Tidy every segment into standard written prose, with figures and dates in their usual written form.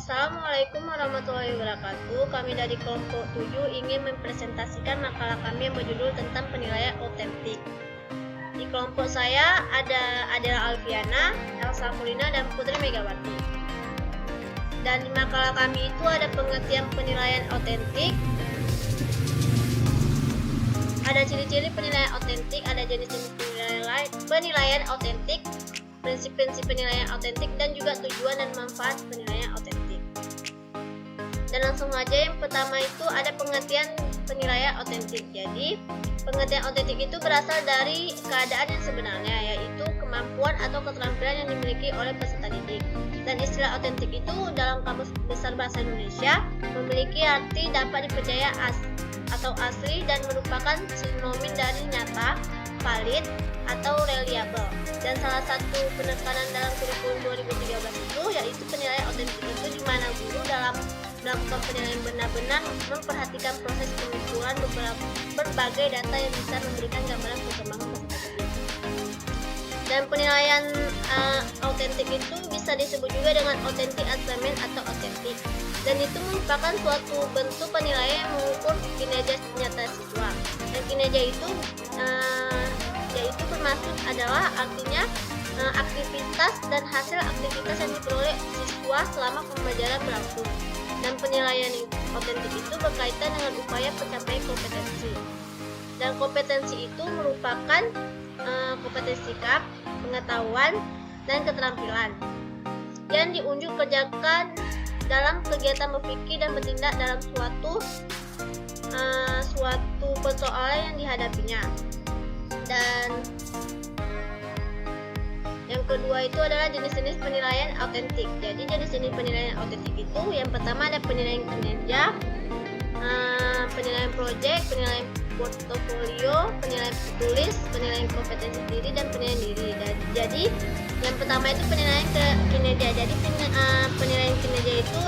Assalamualaikum warahmatullahi wabarakatuh. Kami dari kelompok 7 ingin mempresentasikan makalah kami yang berjudul tentang penilaian otentik. Di kelompok saya ada Adela Alfiana, Elsa Kulina, dan Putri Megawati. Dan di makalah kami itu ada pengertian penilaian otentik, ada ciri-ciri penilaian otentik, ada jenis-jenis penilaian otentik, prinsip-prinsip penilaian otentik, dan juga tujuan dan manfaat penilaian otentik. Dan langsung aja, yang pertama itu ada pengertian penilaian otentik. Jadi pengertian otentik itu berasal dari keadaan yang sebenarnya, yaitu kemampuan atau keterampilan yang dimiliki oleh peserta didik. Dan istilah otentik itu dalam Kamus Besar Bahasa Indonesia memiliki arti dapat dipercaya atau asli dan merupakan sinonim dari nyata, valid, atau reliable. Dan salah satu penekanan dalam kurikulum 2013 itu yaitu penilaian otentik itu di mana guru dalam melakukan penilaian benar-benar memperhatikan proses pengukuran berbagai data yang bisa memberikan gambaran perkembangan peserta didik. Dan penilaian otentik itu bisa disebut juga dengan authentic assessment atau otentik. Dan itu merupakan suatu bentuk penilaian yang mengukur kinerja nyata siswa. Dan kinerja itu yaitu bermaksud adalah artinya aktivitas dan hasil aktivitas yang diperoleh siswa selama pembelajaran berlangsung. Dan penilaian otentik itu berkaitan dengan upaya pencapaian kompetensi. Dan kompetensi itu merupakan kompetensi sikap, pengetahuan, dan keterampilan yang diunjuk kerjakan dalam kegiatan berpikir dan bertindak dalam suatu persoalan yang dihadapinya. Dan yang kedua itu adalah jenis-jenis penilaian otentik. Jadi jenis-jenis penilaian otentik itu yang pertama ada penilaian kinerja, penilaian proyek, penilaian portofolio, penilaian tulis, penilaian kompetensi diri, dan penilaian diri. Dan jadi yang pertama itu penilaian kinerja. Jadi penilaian kinerja itu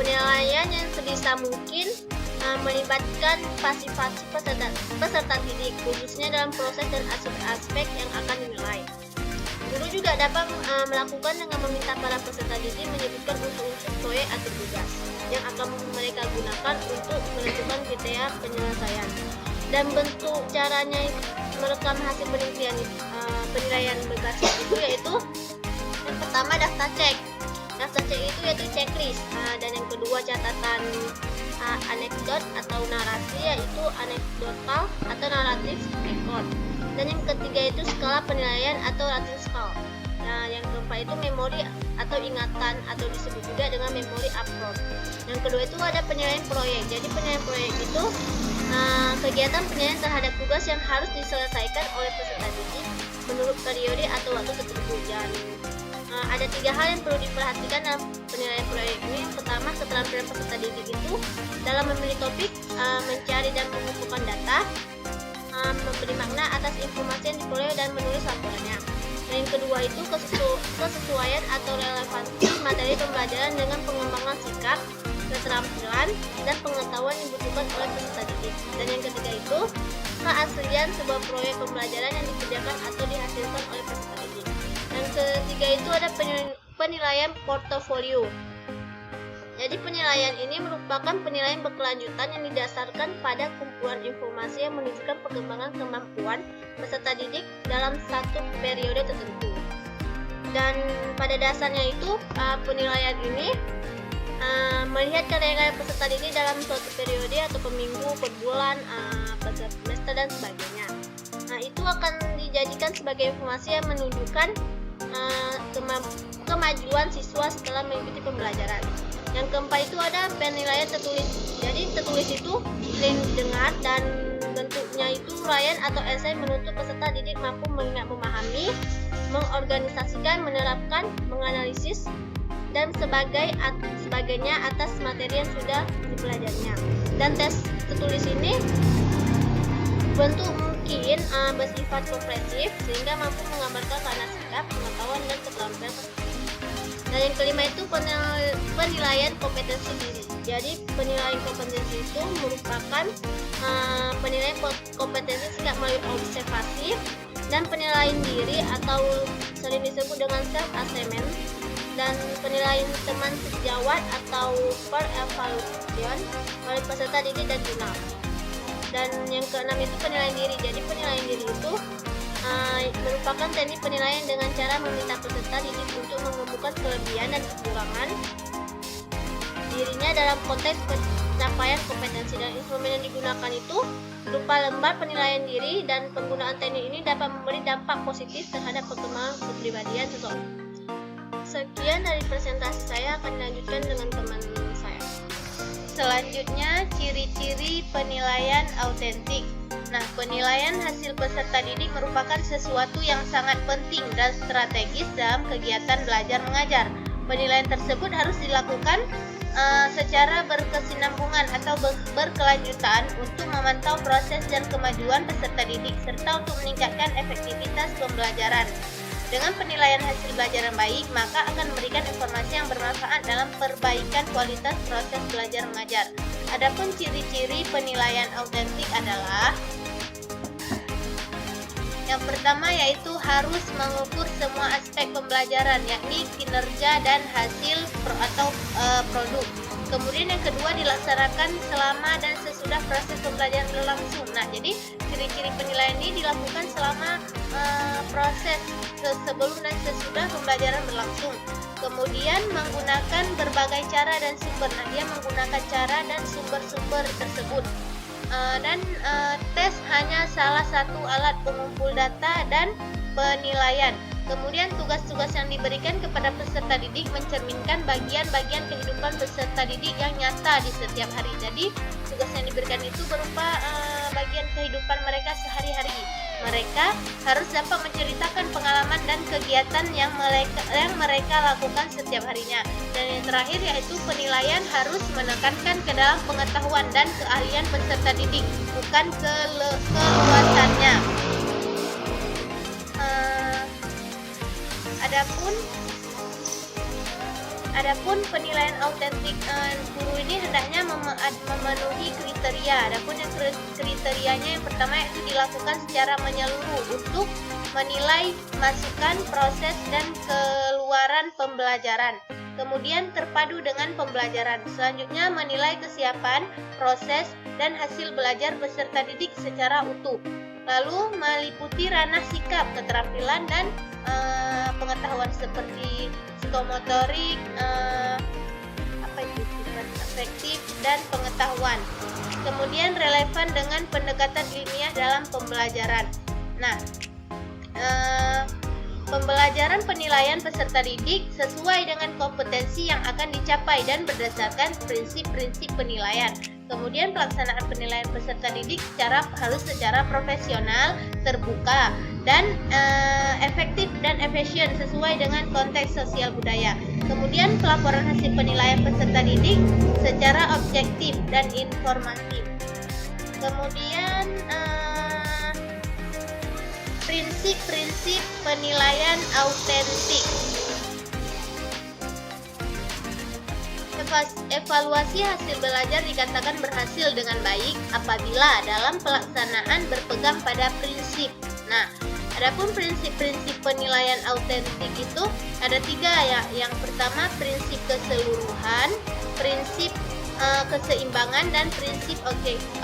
penilaian yang sebisa mungkin melibatkan partisipasi peserta didik, khususnya dalam proses dan aspek-aspek yang akan dinilai. Guru juga dapat melakukan dengan meminta para peserta didik menyebutkan unsur-unsur proyek atau tugas yang akan mereka gunakan untuk menentukan kriteria penyelesaian. Dan bentuk caranya merekam hasil penilaian berbasis itu yaitu yang pertama daftar cek. Daftar cek itu yaitu checklist. Dan yang kedua catatan anekdot atau narasi yaitu anekdotal atau naratif record. Dan yang ketiga itu skala penilaian atau rating scale. Nah, yang keempat itu memori atau ingatan atau disebut juga dengan memori upload. Yang kedua itu ada penilaian proyek. Jadi penilaian proyek itu kegiatan penilaian terhadap tugas yang harus diselesaikan oleh peserta didik menurut periode atau waktu tertentu. Dan ada 3 hal yang perlu diperhatikan dalam penilaian proyek ini. Yang pertama, keterampilan peserta didik itu dalam memilih topik, mencari dan mengumpulkan data, memberi makna atas informasi yang diperoleh dan menulis laporannya. Dan yang kedua itu kesesuaian atau relevansi materi pembelajaran dengan pengembangan sikap, keterampilan, dan pengetahuan yang dibutuhkan oleh peserta didik. Dan yang ketiga itu keaslian sebuah proyek pembelajaran yang dikerjakan atau dihasilkan oleh peserta didik. Dan ketiga itu ada penilaian portofolio. Jadi penilaian ini merupakan penilaian berkelanjutan yang didasarkan pada kumpulan informasi yang menunjukkan perkembangan kemampuan peserta didik dalam satu periode tertentu. Dan pada dasarnya itu penilaian ini melihat karya peserta didik dalam suatu periode atau per minggu, per bulan, per semester, dan sebagainya. Nah, itu akan dijadikan sebagai informasi yang menunjukkan kemajuan siswa setelah mengikuti pembelajaran. Yang keempat itu ada penilaian tertulis. Jadi tertulis itu sering dengar dan bentuknya itu uraian atau esai menuntut peserta didik mampu mengingat, memahami, mengorganisasikan, menerapkan, menganalisis, dan sebagainya atas materi yang sudah dipelajarinya. Dan tes tertulis ini bentuk mungkin bersifat komprehensif sehingga mampu menggambarkan makna sikap, pengetahuan, dan keterampilan. Dan yang kelima itu penilaian kompetensi diri. Jadi penilaian kompetensi itu merupakan penilaian kompetensi sikap melalui observasi dan penilaian diri atau sering disebut dengan self assessment dan penilaian teman sejawat atau per evaluation oleh peserta didik dan jurnal. Dan yang keenam itu penilaian diri. Jadi penilaian diri itu merupakan teknik penilaian dengan cara meminta peserta didik untuk mengumpulkan kelebihan dan kekurangan dirinya dalam konteks pencapaian kompetensi, dan instrumen yang digunakan itu berupa lembar penilaian diri, dan penggunaan teknik ini dapat memberi dampak positif terhadap perkembangan kepribadian seseorang. Sekian dari presentasi saya, akan dilanjutkan dengan teman saya. Selanjutnya, ciri-ciri penilaian autentik. Nah, penilaian hasil peserta didik merupakan sesuatu yang sangat penting dan strategis dalam kegiatan belajar mengajar. Penilaian tersebut harus dilakukan secara berkesinambungan atau berkelanjutan untuk memantau proses dan kemajuan peserta didik serta untuk meningkatkan efektivitas pembelajaran. Dengan penilaian hasil belajar yang baik, maka akan memberikan informasi yang bermanfaat dalam perbaikan kualitas proses belajar mengajar. Adapun ciri-ciri penilaian autentik adalah yang pertama yaitu harus mengukur semua aspek pembelajaran, yakni kinerja dan hasil produk. Kemudian yang kedua, dilaksanakan selama dan sesudah proses pembelajaran berlangsung. Nah, jadi ciri-ciri penilaian ini dilakukan selama proses sebelum dan sesudah pembelajaran berlangsung. Kemudian menggunakan berbagai cara dan sumber. Nah, dia menggunakan cara dan sumber-sumber tersebut. Dan tes hanya salah satu alat pengumpul data dan penilaian. Kemudian tugas-tugas yang diberikan kepada peserta didik mencerminkan bagian-bagian kehidupan peserta didik yang nyata di setiap hari. Jadi tugas yang diberikan itu berupa bagian kehidupan mereka sehari-hari. Mereka harus dapat menceritakan pengalaman dan kegiatan yang mereka lakukan setiap harinya. Dan yang terakhir yaitu penilaian harus menekankan ke dalam pengetahuan dan keahlian peserta didik, bukan keluasannya. Adapun penilaian autentik guru ini hendaknya memenuhi kriteria. Adapun yang kriterianya yang pertama yaitu dilakukan secara menyeluruh untuk menilai masukan, proses, dan keluaran pembelajaran. Kemudian terpadu dengan pembelajaran. Selanjutnya menilai kesiapan, proses, dan hasil belajar peserta didik secara utuh. Lalu meliputi ranah sikap, keterampilan, dan pengetahuan seperti psikomotorik, afektif, dan pengetahuan. Kemudian relevan dengan pendekatan ilmiah dalam pembelajaran. Nah, pembelajaran penilaian peserta didik sesuai dengan kompetensi yang akan dicapai dan berdasarkan prinsip-prinsip penilaian. Kemudian pelaksanaan penilaian peserta didik harus secara profesional, terbuka, dan efektif dan efisien sesuai dengan konteks sosial budaya. Kemudian pelaporan hasil penilaian peserta didik secara objektif dan informatif. Kemudian prinsip-prinsip penilaian autentik. Evaluasi hasil belajar dikatakan berhasil dengan baik apabila dalam pelaksanaan berpegang pada prinsip. Nah, adapun prinsip-prinsip penilaian autentik itu ada 3 ya. Yang pertama prinsip keseluruhan, prinsip keseimbangan, dan prinsip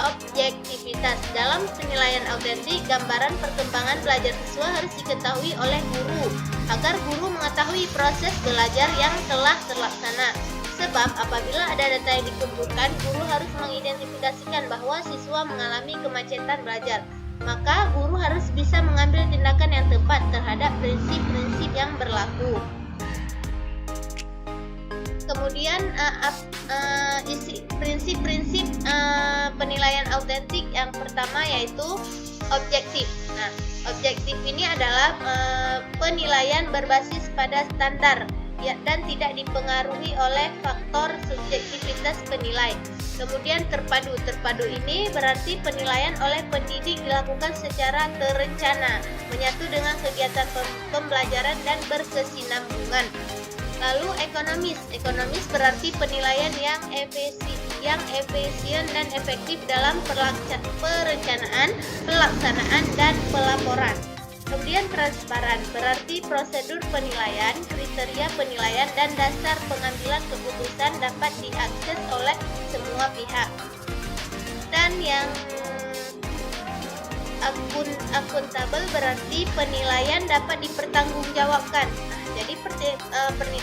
objektivitas. Dalam penilaian autentik, gambaran perkembangan belajar siswa harus diketahui oleh guru agar guru mengetahui proses belajar yang telah terlaksana. Sebab apabila ada data yang dikumpulkan, guru harus mengidentifikasikan bahwa siswa mengalami kemacetan belajar. Maka guru harus bisa mengambil tindakan yang tepat terhadap prinsip-prinsip yang berlaku. Kemudian prinsip-prinsip penilaian autentik yang pertama yaitu objektif. Nah, objektif ini adalah penilaian berbasis pada standar dan tidak dipengaruhi oleh faktor subjektivitas penilai. Kemudian terpadu. Terpadu ini berarti penilaian oleh pendidik dilakukan secara terencana, menyatu dengan kegiatan pembelajaran dan berkesinambungan. Lalu ekonomis. Ekonomis berarti penilaian yang efisien dan efektif dalam perencanaan, pelaksanaan, dan pelaporan. Kemudian transparan, berarti prosedur penilaian, kriteria penilaian, dan dasar pengambilan keputusan dapat diakses oleh semua pihak. Dan yang akuntabel berarti penilaian dapat dipertanggungjawabkan. Jadi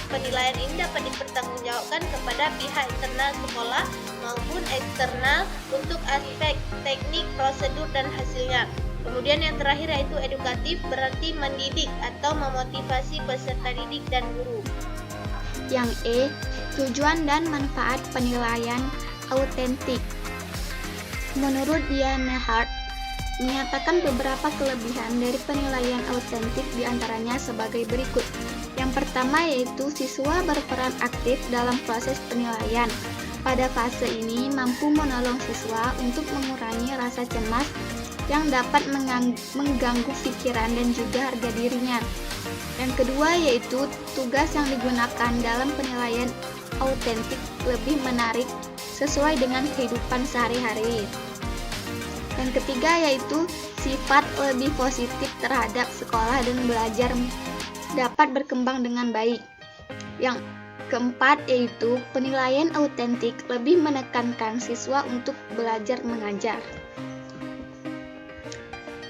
penilaian ini dapat dipertanggungjawabkan kepada pihak internal sekolah maupun eksternal untuk aspek teknik, prosedur, dan hasilnya. Kemudian yang terakhir yaitu edukatif, berarti mendidik atau memotivasi peserta didik dan guru. Yang E, tujuan dan manfaat penilaian autentik. Menurut Diana Hart, menyatakan beberapa kelebihan dari penilaian autentik diantaranya sebagai berikut. Yang pertama yaitu siswa berperan aktif dalam proses penilaian. Pada fase ini mampu menolong siswa untuk mengurangi rasa cemas yang dapat mengganggu pikiran dan juga harga dirinya. Yang kedua yaitu tugas yang digunakan dalam penilaian autentik lebih menarik sesuai dengan kehidupan sehari-hari. Yang ketiga yaitu sifat lebih positif terhadap sekolah dan belajar dapat berkembang dengan baik. Yang keempat yaitu penilaian autentik lebih menekankan siswa untuk belajar mengajar.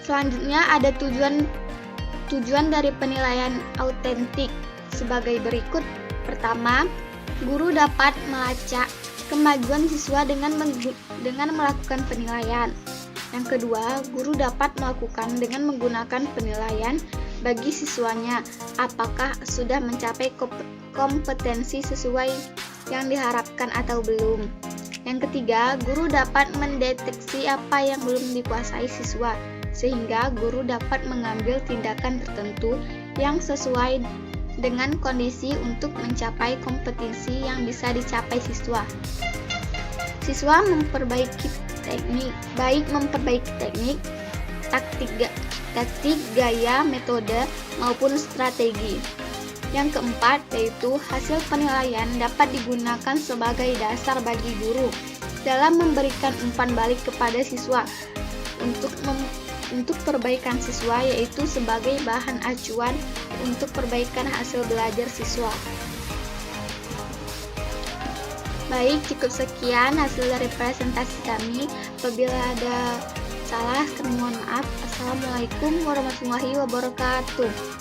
Selanjutnya ada tujuan dari penilaian autentik sebagai berikut. Pertama, guru dapat melacak kemajuan siswa dengan melakukan penilaian. Yang kedua, guru dapat melakukan dengan menggunakan penilaian bagi siswanya apakah sudah mencapai kompetensi sesuai yang diharapkan atau belum. Yang ketiga, guru dapat mendeteksi apa yang belum dikuasai siswa, sehingga guru dapat mengambil tindakan tertentu yang sesuai dengan kondisi untuk mencapai kompetensi yang bisa dicapai siswa. Siswa memperbaiki teknik, taktik, gaya, metode, maupun strategi. Yang keempat yaitu hasil penilaian dapat digunakan sebagai dasar bagi guru dalam memberikan umpan balik kepada siswa untuk perbaikan siswa, yaitu sebagai bahan acuan untuk perbaikan hasil belajar siswa. Baik, cukup sekian hasil dari presentasi kami. Apabila ada salah, kami mohon maaf. Assalamualaikum warahmatullahi wabarakatuh.